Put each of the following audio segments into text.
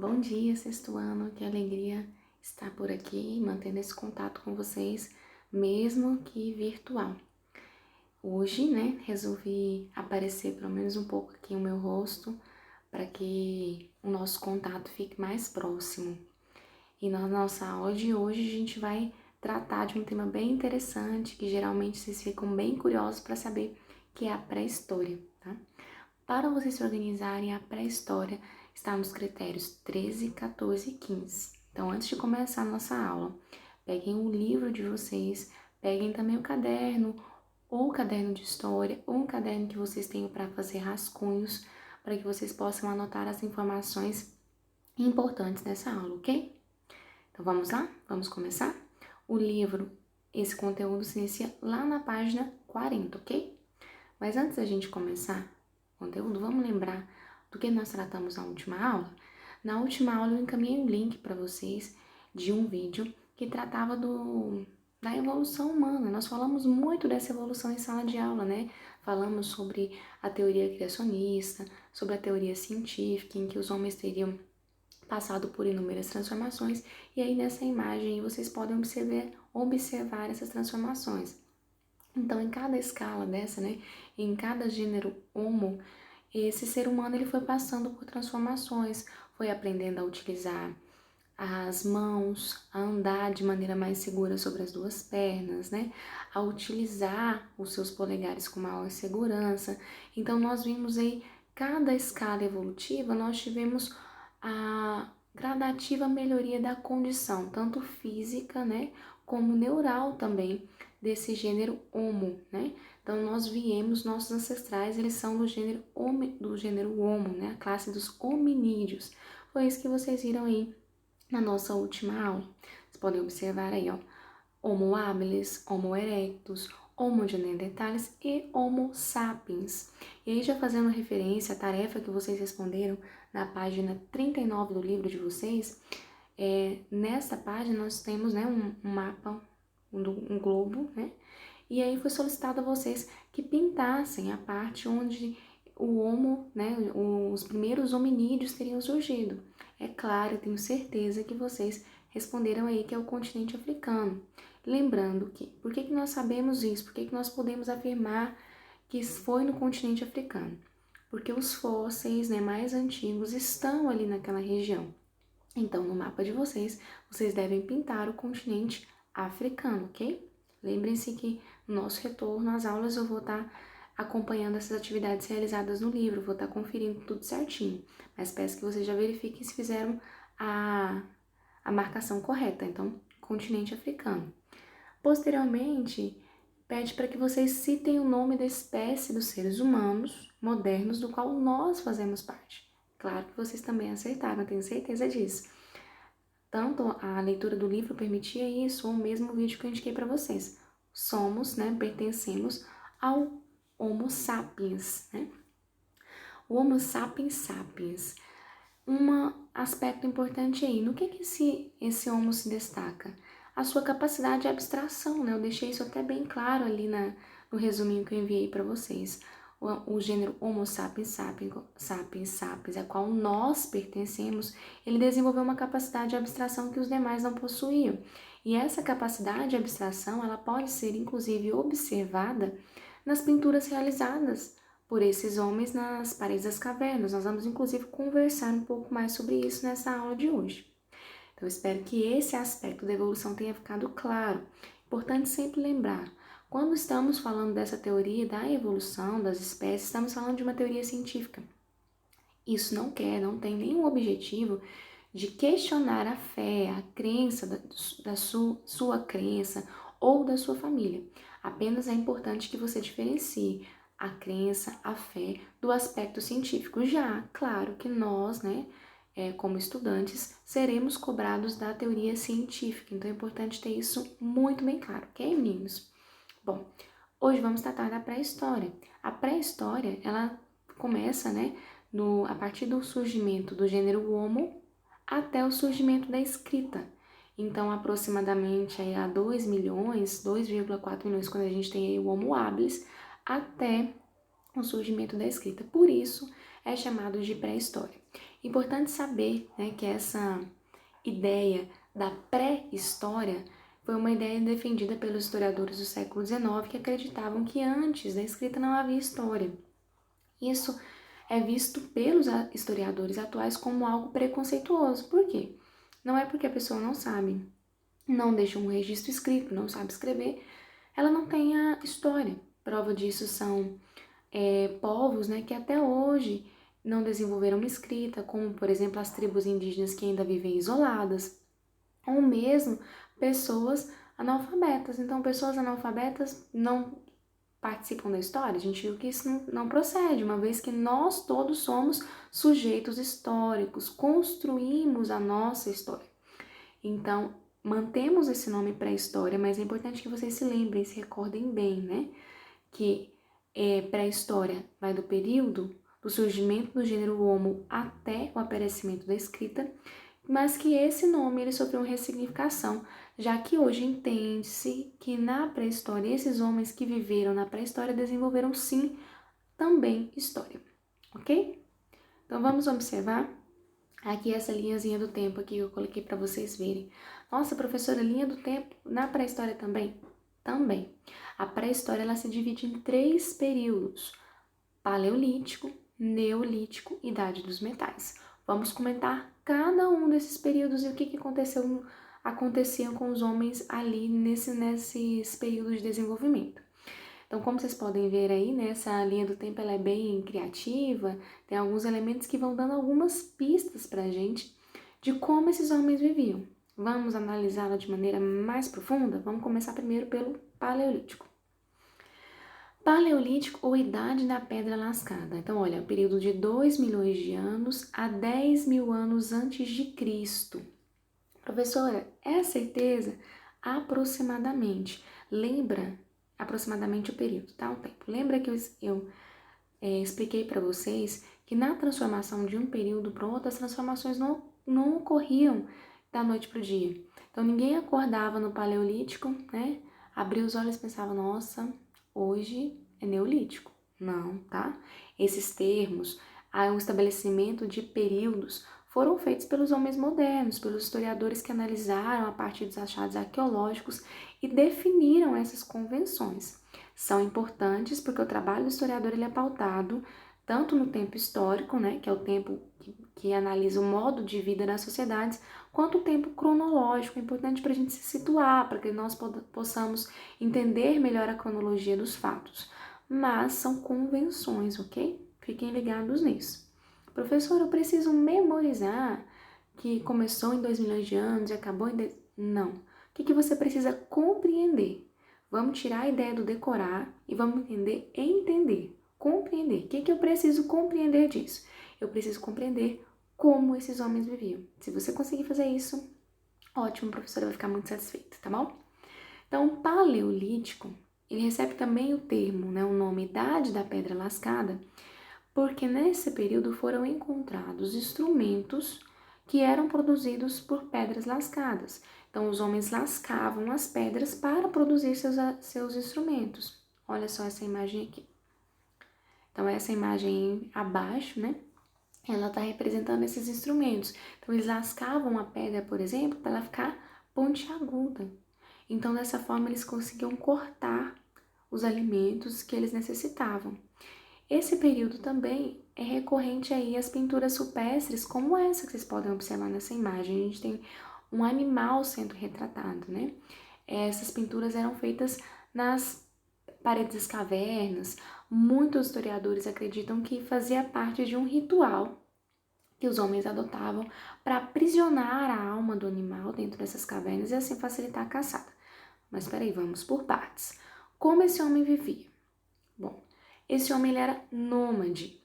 Bom dia, sexto ano, que alegria estar por aqui, mantendo esse contato com vocês, mesmo que virtual. Hoje, resolvi aparecer pelo menos um pouco aqui o meu rosto, para que o nosso contato fique mais próximo. E na nossa aula de hoje, a gente vai tratar de um tema bem interessante, que geralmente vocês ficam bem curiosos para saber, que é a pré-história, tá? Para vocês se organizarem, a pré-história está nos critérios 13, 14 e 15. Então, antes de começar a nossa aula, peguem o livro de vocês, peguem também o caderno, ou o caderno de história, ou um caderno que vocês tenham para fazer rascunhos, para que vocês possam anotar as informações importantes dessa aula, ok? Então, vamos lá? Vamos começar? O livro, esse conteúdo se inicia lá na página 40, ok? Mas antes da gente começar o conteúdo, vamos lembrar do que nós tratamos na última aula? Na última aula eu encaminhei um link para vocês de um vídeo que tratava da evolução humana. Nós falamos muito dessa evolução em sala de aula, né? Falamos sobre a teoria criacionista, sobre a teoria científica, em que os homens teriam passado por inúmeras transformações, e aí nessa imagem vocês podem observar essas transformações. Então, em cada escala dessa, em cada gênero homo, esse ser humano ele foi passando por transformações, foi aprendendo a utilizar as mãos, a andar de maneira mais segura sobre as duas pernas, a utilizar os seus polegares com maior segurança. Então, nós vimos aí, cada escala evolutiva, nós tivemos a gradativa melhoria da condição, tanto física, como neural também, desse gênero Homo, Então, nós viemos, nossos ancestrais, eles são do gênero Homo, a classe dos hominídeos. Foi isso que vocês viram aí na nossa última aula. Vocês podem observar aí, Homo habilis, Homo erectus, Homo de Neanderthalis e Homo sapiens. E aí, já fazendo referência à tarefa que vocês responderam na página 39 do livro de vocês, nessa página nós temos um mapa, um globo, E aí foi solicitado a vocês que pintassem a parte onde o Homo, os primeiros hominídeos teriam surgido. É claro, eu tenho certeza que vocês responderam aí que é o continente africano. Lembrando que, por que nós sabemos isso? Por que nós podemos afirmar que foi no continente africano? Porque os fósseis mais antigos estão ali naquela região. Então, no mapa de vocês, vocês devem pintar o continente africano, ok? Lembrem-se que no nosso retorno às aulas eu vou estar acompanhando essas atividades realizadas no livro, vou estar conferindo tudo certinho, mas peço que vocês já verifiquem se fizeram a marcação correta, então, continente africano. Posteriormente, pede para que vocês citem o nome da espécie dos seres humanos modernos do qual nós fazemos parte. Claro que vocês também acertaram, eu tenho certeza disso. Tanto a leitura do livro permitia isso, ou mesmo o vídeo que eu indiquei para vocês. Somos, pertencemos ao Homo sapiens, O Homo sapiens sapiens. Um aspecto importante aí, no que esse Homo se destaca? A sua capacidade de abstração, Eu deixei isso até bem claro ali no resuminho que eu enviei para vocês. O gênero Homo sapiens sapiens, a qual nós pertencemos, ele desenvolveu uma capacidade de abstração que os demais não possuíam. E essa capacidade de abstração, ela pode ser inclusive observada nas pinturas realizadas por esses homens nas paredes das cavernas. Nós vamos inclusive conversar um pouco mais sobre isso nessa aula de hoje. Então, espero que esse aspecto da evolução tenha ficado claro. Importante sempre lembrar, quando estamos falando dessa teoria da evolução das espécies, estamos falando de uma teoria científica. Isso não tem nenhum objetivo de questionar a fé, a crença da sua crença ou da sua família. Apenas é importante que você diferencie a crença, a fé, do aspecto científico. Já, claro que nós, como estudantes, seremos cobrados da teoria científica. Então é importante ter isso muito bem claro, ok, meninos? Bom, hoje vamos tratar da pré-história. A pré-história, ela começa, a partir do surgimento do gênero Homo até o surgimento da escrita. Então, aproximadamente aí, há 2 milhões, 2,4 milhões, quando a gente tem aí o Homo habilis, até o surgimento da escrita. Por isso, é chamado de pré-história. Importante saber, né, que essa ideia da pré-história foi uma ideia defendida pelos historiadores do século XIX que acreditavam que antes da escrita não havia história. Isso é visto pelos historiadores atuais como algo preconceituoso. Por quê? Não é porque a pessoa não sabe, não deixa um registro escrito, não sabe escrever, ela não tem a história. Prova disso são povos, né, que até hoje não desenvolveram uma escrita, como, por exemplo, as tribos indígenas que ainda vivem isoladas, ou mesmo pessoas analfabetas. Então, pessoas analfabetas não participam da história. A gente viu que isso não procede, uma vez que nós todos somos sujeitos históricos, construímos a nossa história. Então, mantemos esse nome pré-história, mas é importante que vocês se lembrem, se recordem bem, né? Que pré-história vai do período do surgimento do gênero Homo até o aparecimento da escrita, mas que esse nome ele sofreu uma ressignificação, já que hoje entende-se que na pré-história, esses homens que viveram na pré-história desenvolveram sim também história, ok? Então vamos observar aqui essa linhazinha do tempo aqui que eu coloquei para vocês verem. Nossa, professora, linha do tempo na pré-história também? Também. A pré-história ela se divide em 3 períodos: Paleolítico, Neolítico e Idade dos Metais. Vamos comentar cada um desses períodos e o que acontecia com os homens ali nesses períodos de desenvolvimento. Então, como vocês podem ver aí, né, essa linha do tempo ela é bem criativa, tem alguns elementos que vão dando algumas pistas para a gente de como esses homens viviam. Vamos analisá-la de maneira mais profunda? Vamos começar primeiro pelo Paleolítico. Paleolítico ou Idade da Pedra Lascada. Então, olha, o período de 2 milhões de anos a 10 mil anos antes de Cristo. Professora, é certeza? Aproximadamente. Lembra aproximadamente o período, tá? O tempo. Lembra que eu expliquei para vocês que na transformação de um período para outro, as transformações não ocorriam da noite para o dia. Então, ninguém acordava no Paleolítico, né? Abria os olhos e pensava, nossa, hoje é Neolítico. Não, tá? Esses termos, o estabelecimento de períodos foram feitos pelos homens modernos, pelos historiadores que analisaram a partir dos achados arqueológicos e definiram essas convenções. São importantes porque o trabalho do historiador ele é pautado tanto no tempo histórico, né, que é o tempo que analisa o modo de vida das sociedades, quanto o tempo cronológico. É importante para a gente se situar, para que nós possamos entender melhor a cronologia dos fatos. Mas são convenções, ok? Fiquem ligados nisso. Professor, eu preciso memorizar que começou em 2 milhões de anos e acabou em... Não. O que você precisa compreender? Vamos tirar a ideia do decorar e vamos entender, compreender. O que eu preciso compreender disso? Eu preciso compreender como esses homens viviam. Se você conseguir fazer isso, ótimo, a professora vai ficar muito satisfeita, tá bom? Então, o Paleolítico, ele recebe também o termo, né, o nome Idade da Pedra Lascada, porque nesse período foram encontrados instrumentos que eram produzidos por pedras lascadas. Então, os homens lascavam as pedras para produzir seus instrumentos. Olha só essa imagem aqui. Então, essa imagem abaixo, né? Ela está representando esses instrumentos. Então, eles lascavam a pedra, por exemplo, para ela ficar pontiaguda. Então, dessa forma, eles conseguiam cortar os alimentos que eles necessitavam. Esse período também é recorrente aí às pinturas rupestres, como essa que vocês podem observar nessa imagem. A gente tem um animal sendo retratado, né? Essas pinturas eram feitas nas paredes das cavernas. Muitos historiadores acreditam que fazia parte de um ritual que os homens adotavam para aprisionar a alma do animal dentro dessas cavernas e assim facilitar a caçada. Mas peraí, vamos por partes. Como esse homem vivia? Bom, esse homem ele era nômade.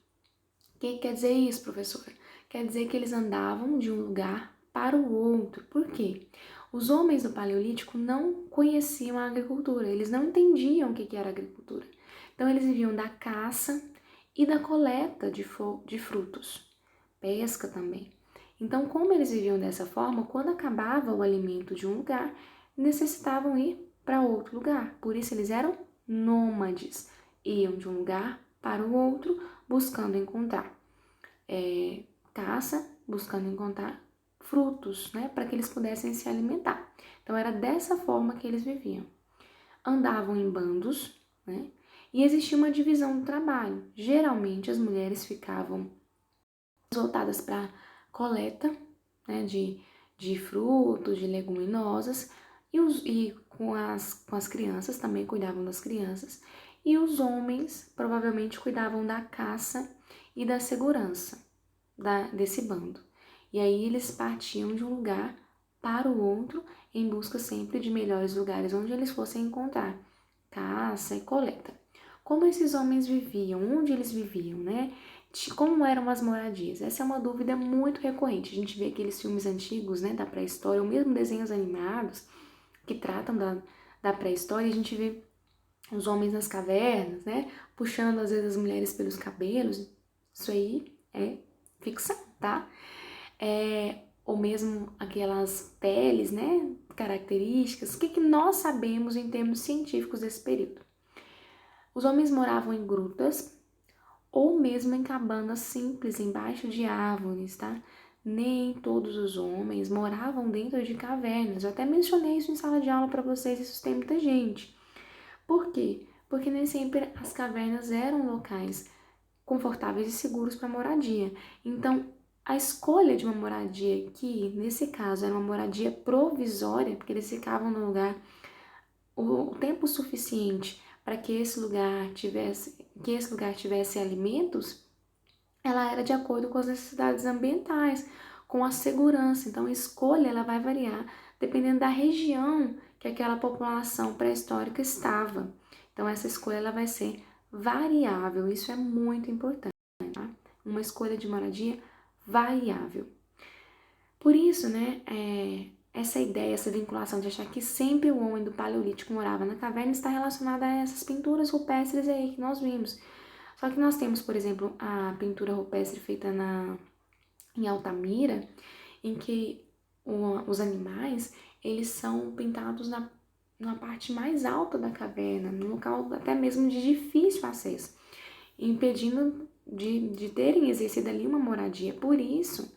O que quer dizer isso, professora? Quer dizer que eles andavam de um lugar para o outro. Por quê? Os homens do Paleolítico não conheciam a agricultura, eles não entendiam o que era agricultura. Então, eles viviam da caça e da coleta de frutos, pesca também. Então, como eles viviam dessa forma, quando acabava o alimento de um lugar, necessitavam ir para outro lugar. Por isso, eles eram nômades. Iam de um lugar para o outro, buscando encontrar caça buscando encontrar frutos, né, para que eles pudessem se alimentar. Então era dessa forma que eles viviam. Andavam em bandos, né, e existia uma divisão do trabalho. Geralmente as mulheres ficavam voltadas para coleta, né, de frutos, de leguminosas, e com as crianças, também cuidavam das crianças, e os homens provavelmente cuidavam da caça e da segurança desse bando. E aí eles partiam de um lugar para o outro em busca sempre de melhores lugares onde eles fossem encontrar caça e coleta. Como esses homens viviam, onde eles viviam, né? Como eram as moradias? Essa é uma dúvida muito recorrente. A gente vê aqueles filmes antigos, né, da pré-história, ou mesmo desenhos animados que tratam da pré-história, e a gente vê os homens nas cavernas, né, puxando às vezes as mulheres pelos cabelos. Isso aí é ficção, tá? Ou mesmo aquelas peles, né, características. O que nós sabemos em termos científicos desse período? Os homens moravam em grutas ou mesmo em cabanas simples embaixo de árvores, tá? Nem todos os homens moravam dentro de cavernas. Eu até mencionei isso em sala de aula para vocês, isso tem muita gente. Por quê? Porque nem sempre as cavernas eram locais confortáveis e seguros para moradia. Então, a escolha de uma moradia que, nesse caso, era uma moradia provisória, porque eles ficavam no lugar o tempo suficiente para que esse lugar tivesse alimentos, ela era de acordo com as necessidades ambientais, com a segurança. Então, a escolha ela vai variar dependendo da região que aquela população pré-histórica estava. Então, essa escolha ela vai ser variável. Isso é muito importante, tá? Uma escolha de moradia variável. Por isso, né, essa ideia, essa vinculação de achar que sempre o homem do Paleolítico morava na caverna está relacionada a essas pinturas rupestres aí que nós vimos. Só que nós temos, por exemplo, a pintura rupestre feita em Altamira, em que os animais, eles são pintados na parte mais alta da caverna, num local até mesmo de difícil acesso, impedindo de terem exercido ali uma moradia. Por isso,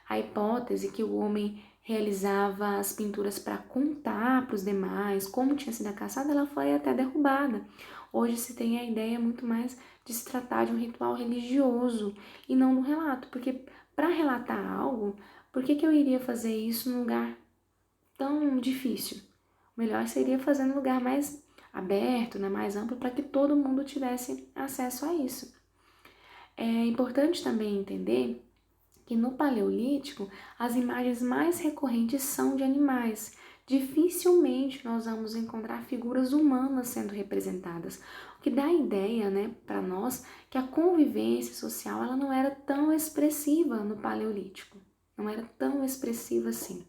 a hipótese que o homem realizava as pinturas para contar para os demais como tinha sido a caçada, ela foi até derrubada. Hoje se tem a ideia muito mais de se tratar de um ritual religioso e não do relato, porque para relatar algo, por que eu iria fazer isso num lugar tão difícil? O melhor seria fazer num lugar mais aberto, né, mais amplo, para que todo mundo tivesse acesso a isso. É importante também entender que no Paleolítico as imagens mais recorrentes são de animais. Dificilmente nós vamos encontrar figuras humanas sendo representadas, o que dá a ideia, né, para nós que a convivência social ela não era tão expressiva no Paleolítico, não era tão expressiva assim.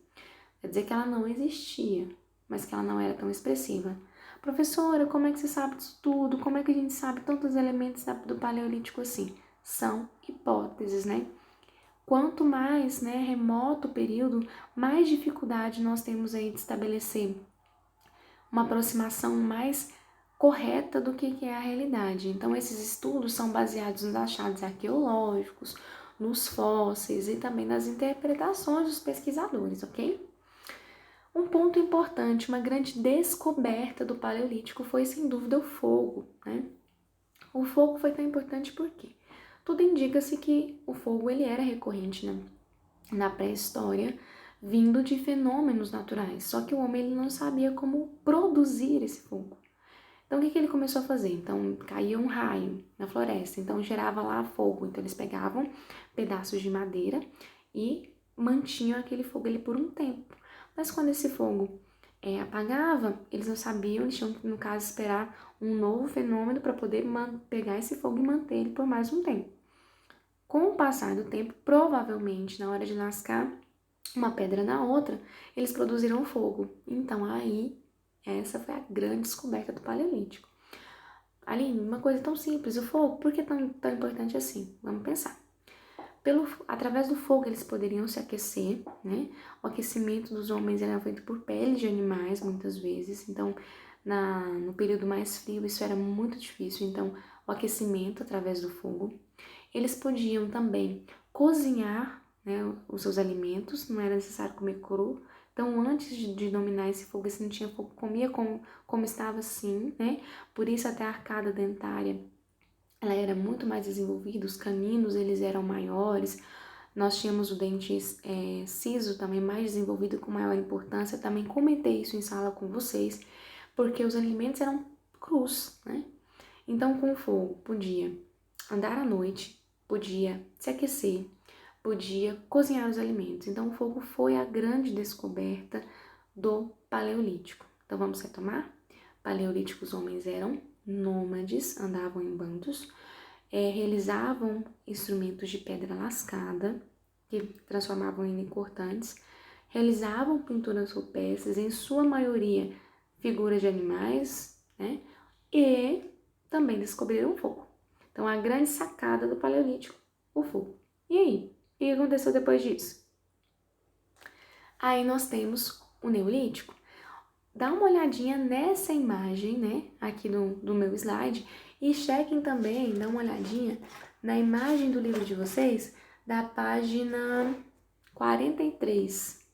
Quer dizer que ela não existia, mas que ela não era tão expressiva. Professora, como é que você sabe disso tudo? Como é que a gente sabe tantos elementos do Paleolítico assim? São hipóteses, né? Quanto mais, né, remoto o período, mais dificuldade nós temos aí de estabelecer uma aproximação mais correta do que é a realidade. Então, esses estudos são baseados nos achados arqueológicos, nos fósseis e também nas interpretações dos pesquisadores, ok? Um ponto importante, uma grande descoberta do Paleolítico foi, sem dúvida, o fogo, né? O fogo foi tão importante por quê? Tudo indica-se que o fogo ele era recorrente, né, na pré-história, vindo de fenômenos naturais. Só que o homem ele não sabia como produzir esse fogo. Então, o que ele começou a fazer? Então, caía um raio na floresta, então gerava lá fogo. Então, eles pegavam pedaços de madeira e mantinham aquele fogo ali por um tempo. Mas quando esse fogo apagava, eles não sabiam, eles tinham que, no caso, esperar um novo fenômeno para poder pegar esse fogo e manter ele por mais um tempo. Com o passar do tempo, provavelmente, na hora de lascar uma pedra na outra, eles produziram fogo. Então, aí, essa foi a grande descoberta do Paleolítico. Aline, uma coisa tão simples, o fogo, por que tão importante assim? Vamos pensar. Através do fogo eles poderiam se aquecer, né? O aquecimento dos homens era feito por peles de animais, muitas vezes. Então, no período mais frio, isso era muito difícil. Então, o aquecimento através do fogo. Eles podiam também cozinhar, né, os seus alimentos, não era necessário comer cru. Então, antes de dominar esse fogo, se não tinha fogo, comia como estava assim, né? Por isso até a arcada dentária, ela era muito mais desenvolvida, os caninos, eles eram maiores. Nós tínhamos o dente siso também mais desenvolvido, com maior importância. Também comentei isso em sala com vocês, porque os alimentos eram crus, né? Então, com o fogo, podia andar à noite, podia se aquecer, podia cozinhar os alimentos. Então, o fogo foi a grande descoberta do Paleolítico. Então, vamos retomar? Paleolítico, os homens eram nômades, andavam em bandos, realizavam instrumentos de pedra lascada, que transformavam em cortantes, realizavam pinturas rupestres, em sua maioria figuras de animais, né? E também descobriram o fogo. Então, a grande sacada do Paleolítico, o fogo. E aí? O que aconteceu depois disso? Aí nós temos o Neolítico. Dá uma olhadinha nessa imagem, né, aqui do meu slide, e chequem também, dá uma olhadinha na imagem do livro de vocês, da página 43.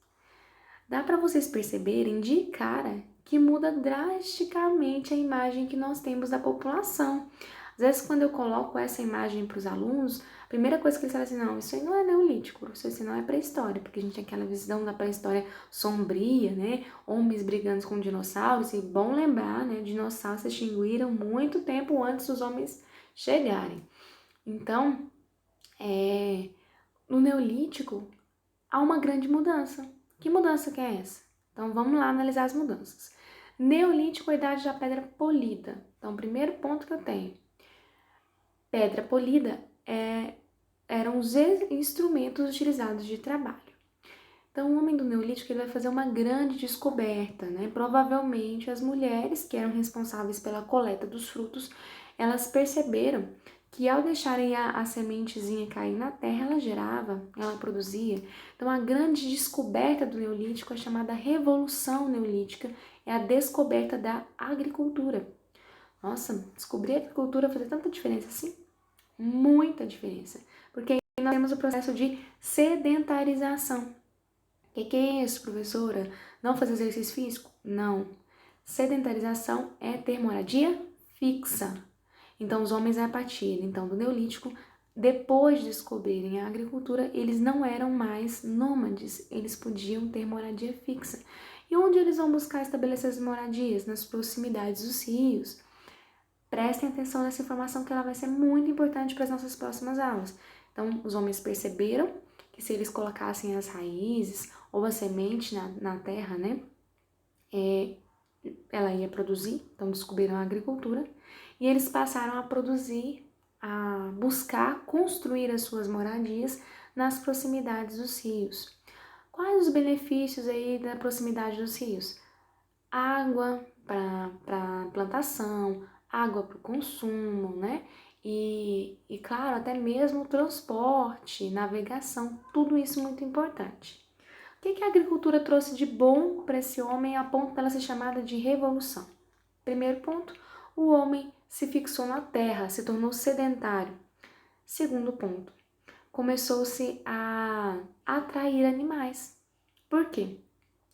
Dá para vocês perceberem de cara que muda drasticamente a imagem que nós temos da população. Às vezes, quando eu coloco essa imagem para os alunos, a primeira coisa que eles falam assim, não, isso aí não é neolítico, isso não é pré-história, porque a gente tem aquela visão da pré-história sombria, né? Homens brigando com dinossauros, e bom lembrar, né? Dinossauros se extinguiram muito tempo antes dos homens chegarem. Então, no neolítico, há uma grande mudança. Que mudança que é essa? Então, vamos lá analisar as mudanças. Neolítico, a idade da pedra polida. Então, o primeiro ponto que eu tenho. Pedra polida eram os instrumentos utilizados de trabalho. Então, o homem do Neolítico ele vai fazer uma grande descoberta, né? Provavelmente as mulheres que eram responsáveis pela coleta dos frutos, elas perceberam que ao deixarem a sementezinha cair na terra, ela gerava, ela produzia. Então, a grande descoberta do Neolítico, a chamada Revolução Neolítica, é a descoberta da agricultura. Nossa, descobrir a agricultura fazia tanta diferença assim? Muita diferença. Porque aí nós temos o processo de sedentarização. O que é isso, professora? Não fazer exercício físico? Não. Sedentarização é ter moradia fixa. Então, os homens, a partir do Neolítico, depois de descobrirem a agricultura, eles não eram mais nômades, eles podiam ter moradia fixa. E onde eles vão buscar estabelecer as moradias? Nas proximidades dos rios. Prestem atenção nessa informação que ela vai ser muito importante para as nossas próximas aulas. Então, os homens perceberam que se eles colocassem as raízes ou a semente na terra, né, ela ia produzir. Então, descobriram a agricultura e eles passaram a produzir, a buscar construir as suas moradias nas proximidades dos rios. Quais os benefícios aí da proximidade dos rios? Água para plantação, água para o consumo, né? E claro, até mesmo transporte, navegação, tudo isso muito importante. O que a agricultura trouxe de bom para esse homem a ponto dela ser chamada de revolução? Primeiro ponto, o homem se fixou na terra, se tornou sedentário. Segundo ponto, começou-se a atrair animais. Por quê?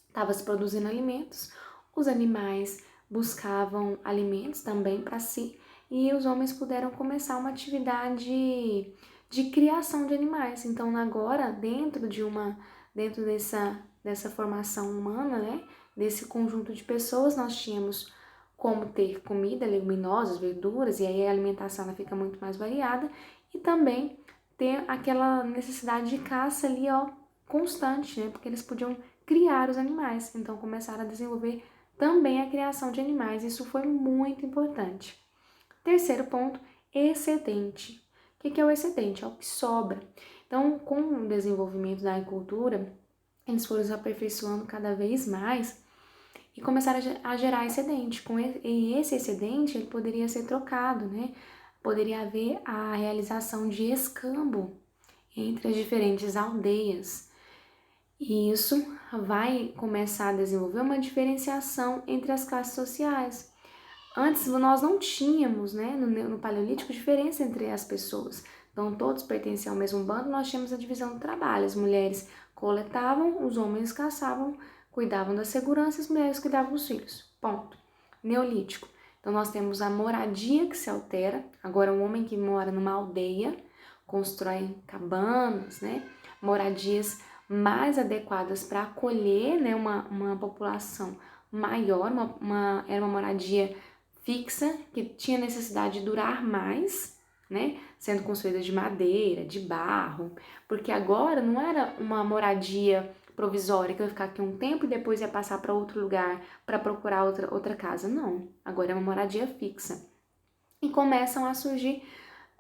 Estava se produzindo alimentos, os animais buscavam alimentos também para si e os homens puderam começar uma atividade de criação de animais. Então, agora, dentro dessa formação humana, né, desse conjunto de pessoas, nós tínhamos como ter comida, leguminosas, verduras, e aí a alimentação ela fica muito mais variada, e também ter aquela necessidade de caça ali, ó, constante, né, porque eles podiam criar os animais, então começaram a desenvolver também a criação de animais, isso foi muito importante. Terceiro ponto, excedente. O que é o excedente? É o que sobra. Então, com o desenvolvimento da agricultura, eles foram se aperfeiçoando cada vez mais e começaram a gerar excedente. E esse excedente ele poderia ser trocado, né? Poderia haver a realização de escambo entre as diferentes aldeias. E isso vai começar a desenvolver uma diferenciação entre as classes sociais. Antes nós não tínhamos, né, no Paleolítico, diferença entre as pessoas. Então, todos pertenciam ao mesmo bando, nós tínhamos a divisão do trabalho. As mulheres coletavam, os homens caçavam, cuidavam da segurança, as mulheres cuidavam dos filhos. Ponto. Neolítico. Então, nós temos a moradia que se altera. Agora, um homem que mora numa aldeia, constrói cabanas, né? Moradias mais adequadas para acolher, né, uma população maior, era uma moradia fixa, que tinha necessidade de durar mais, né, sendo construída de madeira, de barro, porque agora não era uma moradia provisória, que eu ia ficar aqui um tempo e depois ia passar para outro lugar para procurar outra casa, não. Agora é uma moradia fixa. E começam a surgir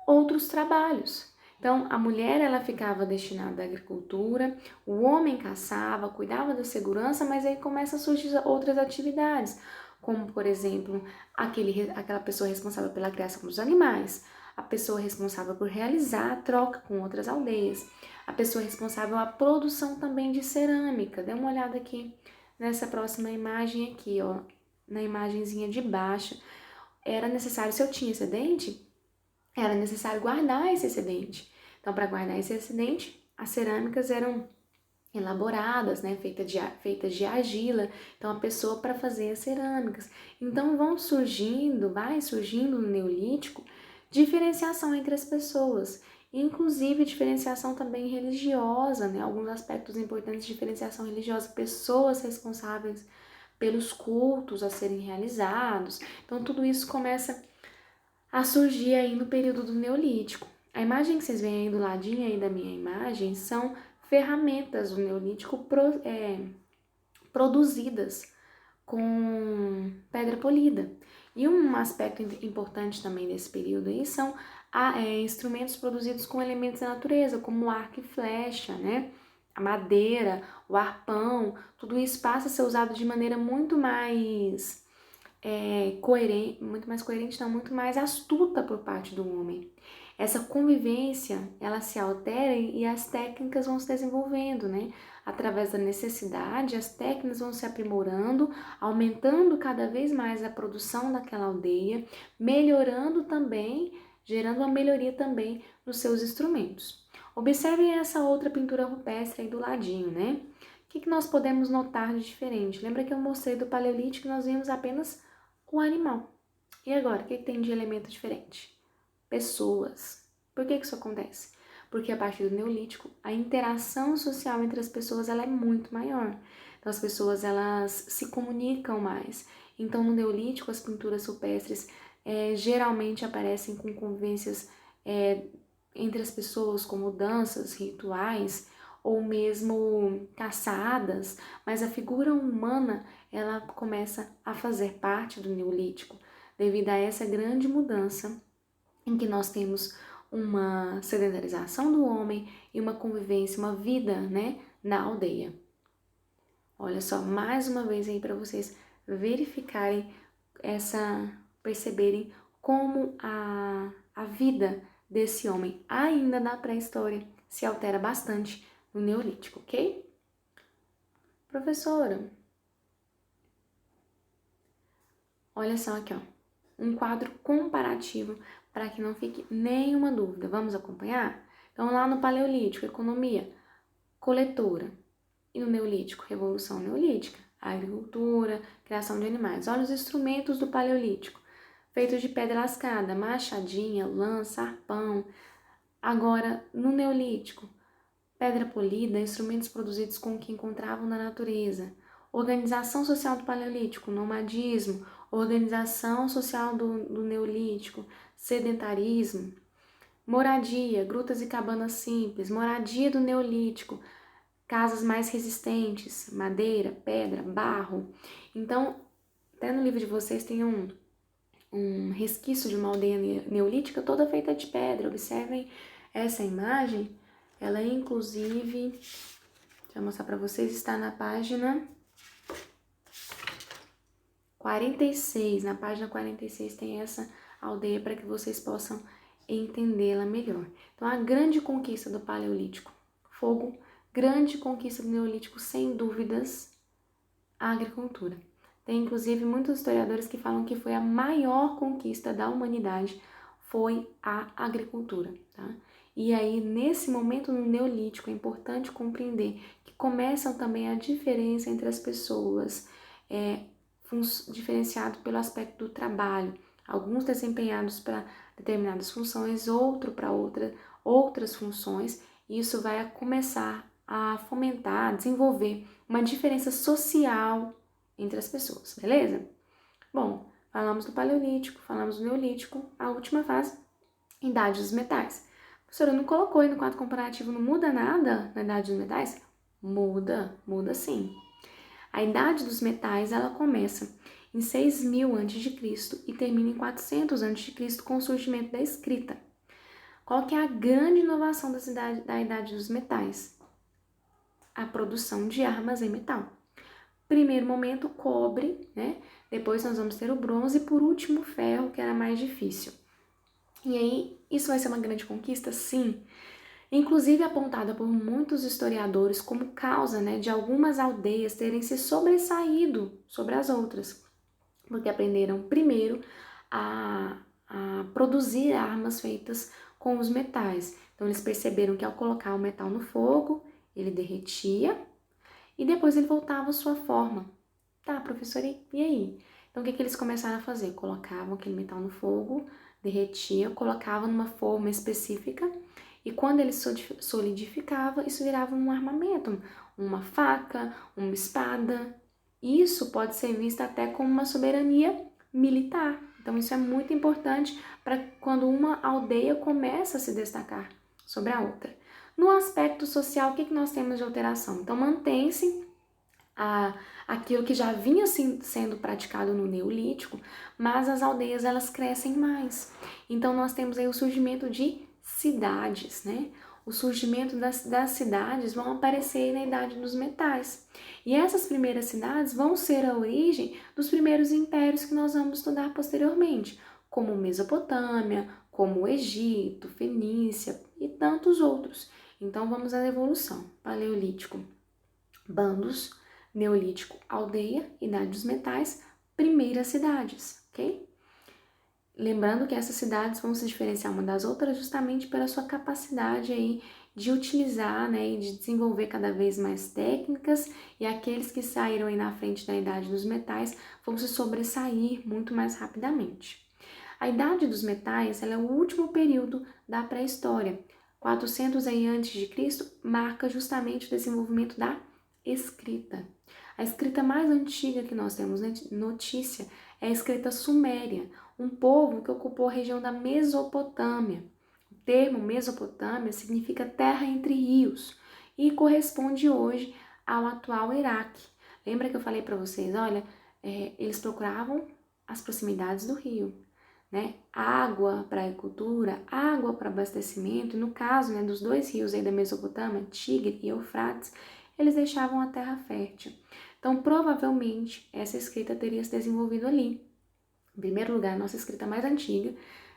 outros trabalhos. Então, a mulher ela ficava destinada à agricultura, o homem caçava, cuidava da segurança, mas aí começam a surgir outras atividades, como, por exemplo, aquela pessoa responsável pela criação dos animais, a pessoa responsável por realizar a troca com outras aldeias, a pessoa responsável pela produção também de cerâmica. Dê uma olhada aqui nessa próxima imagem aqui, ó, na imagenzinha de baixo. Era necessário, se eu tinha excedente, era necessário guardar esse excedente. Então, para guardar esse excedente, as cerâmicas eram elaboradas, né, feitas de argila. Então, a pessoa para fazer as cerâmicas. Então, vai surgindo no Neolítico, diferenciação entre as pessoas, inclusive diferenciação também religiosa, né, alguns aspectos importantes de diferenciação religiosa, pessoas responsáveis pelos cultos a serem realizados. Então, tudo isso começa a surgir aí no período do Neolítico. A imagem que vocês veem aí do ladinho aí da minha imagem são ferramentas do Neolítico produzidas com pedra polida. E um aspecto importante também desse período aí são instrumentos produzidos com elementos da natureza, como o arco e flecha, né? A madeira, o arpão, tudo isso passa a ser usado de maneira muito mais coerente, muito mais astuta por parte do homem. Essa convivência, ela se altera e as técnicas vão se desenvolvendo, né? Através da necessidade, as técnicas vão se aprimorando, aumentando cada vez mais a produção daquela aldeia, melhorando também, gerando uma melhoria também nos seus instrumentos. Observem essa outra pintura rupestre aí do ladinho, né? O que nós podemos notar de diferente? Lembra que eu mostrei do Paleolítico, nós vimos apenas o animal. E agora, o que tem de elemento diferente? Pessoas. Por que isso acontece? Porque a partir do Neolítico, a interação social entre as pessoas ela é muito maior. Então, as pessoas elas se comunicam mais. Então, no Neolítico, as pinturas rupestres geralmente aparecem com convivências entre as pessoas, como danças, rituais, ou mesmo caçadas, mas a figura humana ela começa a fazer parte do Neolítico, devido a essa grande mudança em que nós temos uma sedentarização do homem e uma convivência, uma vida, né, na aldeia. Olha só, mais uma vez aí para vocês verificarem perceberem como a vida desse homem ainda na pré-história se altera bastante no Neolítico, ok? Professora, olha só aqui, ó, um quadro comparativo para que não fique nenhuma dúvida. Vamos acompanhar? Então, lá no Paleolítico, economia, coletora. E no Neolítico, revolução neolítica, agricultura, criação de animais. Olha os instrumentos do Paleolítico, feitos de pedra lascada, machadinha, lança, arpão. Agora, no Neolítico, pedra polida, instrumentos produzidos com o que encontravam na natureza. Organização social do Paleolítico, nomadismo, organização social do Neolítico, sedentarismo. Moradia, grutas e cabanas simples, moradia do Neolítico, casas mais resistentes, madeira, pedra, barro. Então, até no livro de vocês tem um resquício de uma aldeia neolítica toda feita de pedra. Observem essa imagem. Ela inclusive, deixa eu mostrar para vocês, está na página 46. Na página 46 tem essa aldeia para que vocês possam entendê-la melhor. Então, a grande conquista do Paleolítico, fogo, grande conquista do Neolítico, sem dúvidas, a agricultura. Tem inclusive muitos historiadores que falam que foi a maior conquista da humanidade, foi a agricultura, tá? E aí, nesse momento no Neolítico, é importante compreender que começam também a diferença entre as pessoas, diferenciado pelo aspecto do trabalho. Alguns desempenhados para determinadas funções, outro para outras funções. E isso vai começar a fomentar, a desenvolver uma diferença social entre as pessoas, beleza? Bom, falamos do Paleolítico, falamos do Neolítico, a última fase, Idade dos Metais. A professora não colocou aí no quadro comparativo, não muda nada na Idade dos Metais? Muda sim. A Idade dos Metais, ela começa em 6.000 a.C. e termina em 400 a.C. com o surgimento da escrita. Qual que é a grande inovação da Idade dos Metais? A produção de armas em metal. Primeiro momento, cobre, né? Depois nós vamos ter o bronze e por último o ferro, que era mais difícil. E aí, isso vai ser uma grande conquista? Sim. Inclusive apontada por muitos historiadores como causa, né, de algumas aldeias terem se sobressaído sobre as outras, porque aprenderam primeiro a produzir armas feitas com os metais. Então eles perceberam que ao colocar o metal no fogo, ele derretia e depois ele voltava à sua forma. Tá, professora, e aí? Então o que eles começaram a fazer? Colocavam aquele metal no fogo, derretia, colocavam numa forma específica e quando ele solidificava, isso virava um armamento, uma faca, uma espada. Isso pode ser visto até como uma soberania militar. Então isso é muito importante para quando uma aldeia começa a se destacar sobre a outra. No aspecto social, o que nós temos de alteração? Então mantém-se aquilo que já vinha sendo praticado no Neolítico, mas as aldeias elas crescem mais. Então nós temos aí o surgimento de cidades, né? O surgimento das cidades vão aparecer na Idade dos Metais. E essas primeiras cidades vão ser a origem dos primeiros impérios que nós vamos estudar posteriormente, como Mesopotâmia, como o Egito, Fenícia e tantos outros. Então vamos à evolução. Paleolítico, bandos. Neolítico, aldeia. Idade dos Metais, primeiras cidades, ok? Lembrando que essas cidades vão se diferenciar uma das outras justamente pela sua capacidade aí de utilizar, né, e de desenvolver cada vez mais técnicas, e aqueles que saíram aí na frente da Idade dos Metais vão se sobressair muito mais rapidamente. A Idade dos Metais, ela é o último período da pré-história. 400 aí antes de Cristo marca justamente o desenvolvimento da escrita. A escrita mais antiga que nós temos notícia é a escrita suméria, um povo que ocupou a região da Mesopotâmia. O termo Mesopotâmia significa terra entre rios e corresponde hoje ao atual Iraque. Lembra que eu falei para vocês, olha, eles procuravam as proximidades do rio, né? Água para agricultura, água para abastecimento, e no caso, né, dos dois rios aí da Mesopotâmia, Tigre e Eufrates, eles deixavam a terra fértil. Então, provavelmente, essa escrita teria se desenvolvido ali. Em primeiro lugar, a nossa escrita mais antiga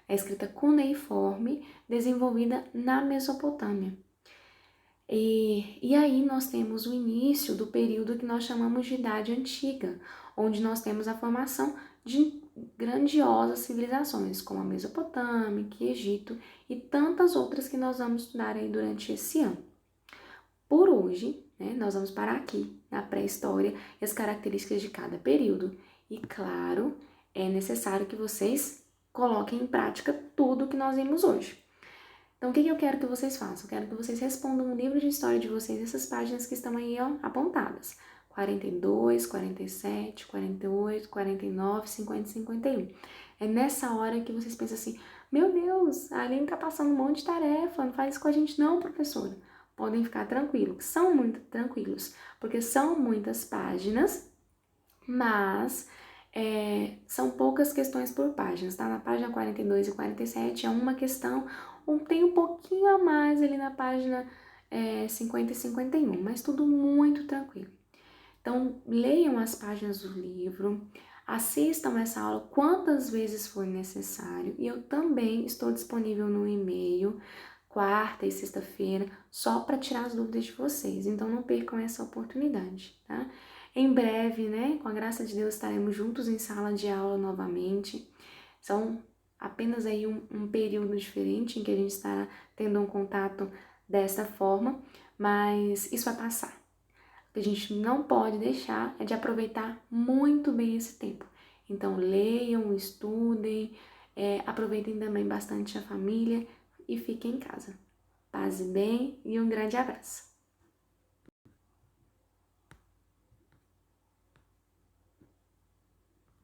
é a escrita cuneiforme, desenvolvida na Mesopotâmia. E aí nós temos o início do período que nós chamamos de Idade Antiga, onde nós temos a formação de grandiosas civilizações, como a Mesopotâmica, Egito e tantas outras que nós vamos estudar aí durante esse ano. Por hoje, né, nós vamos parar aqui na pré-história e as características de cada período. E claro, é necessário que vocês coloquem em prática tudo que nós vimos hoje. Então, o que eu quero que vocês façam? Eu quero que vocês respondam no livro de história de vocês essas páginas que estão aí, ó, apontadas. 42, 47, 48, 49, 50 e 51. É nessa hora que vocês pensam assim, meu Deus, a Aline tá passando um monte de tarefa, não faz isso com a gente não, professora. Podem ficar tranquilos, são muito tranquilos, porque são muitas páginas, mas são poucas questões por páginas, tá? Na página 42 e 47 é uma questão, tem um pouquinho a mais ali na página 50 e 51, mas tudo muito tranquilo. Então, leiam as páginas do livro, assistam essa aula quantas vezes for necessário, e eu também estou disponível no e-mail, quarta e sexta-feira, só para tirar as dúvidas de vocês, então não percam essa oportunidade, tá? Em breve, né, com a graça de Deus, estaremos juntos em sala de aula novamente. São apenas aí um período diferente em que a gente está tendo um contato dessa forma, mas isso vai passar. O que a gente não pode deixar é de aproveitar muito bem esse tempo. Então, leiam, estudem, aproveitem também bastante a família e fiquem em casa. Paz e bem e um grande abraço!